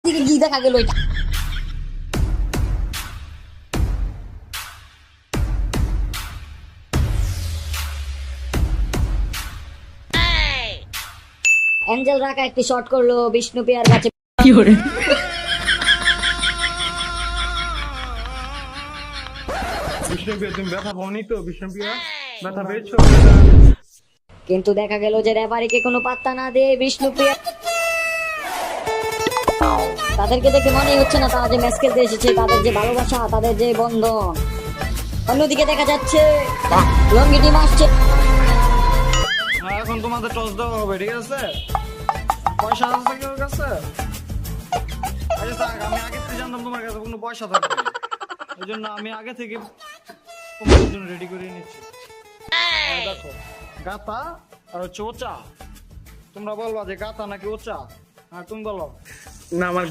দিকে কি দেখা গেল এটা? অ্যাঞ্জেল রাখা একটি শট করলো বিষ্ণুপ্রিয়ার কাছে। বিষ্ণুপ্রিয়া তুমি ব্যথা পাওনি তো? বিষ্ণুপ্রিয়া ব্যথা পেয়েছো? কিন্তু দেখা গেল যে রেফারিকে কোনো পাত্তা না দিয়ে বিষ্ণুপ্রিয়া, তাদেরকে দেখে মনেই হচ্ছে না তারা যে ম্যাচ খেলতে এসেছে, তাদের যে ভালোবাসা, তাদের যে বন্ধন। অন্যদিকে দেখা যাচ্ছে লঙ্গি টিম আসছে। এখন তোমাদের টস দেওয়া হবে, ঠিক আছে? পয়সা আছে কি ওর কাছে? আচ্ছা থাক, আমি আগে থেকে জানতাম তোমার কাছে কোনো পয়সা থাকবে, এই জন্য আমি আগে থেকে তোমাদের জন্য রেডি করে নিচ্ছি। এই দেখো, গাতা আর হচ্ছে ওচা। তোমরা বলবা যে গাতা নাকি ওচা, আর তুমি বলো। না, আমার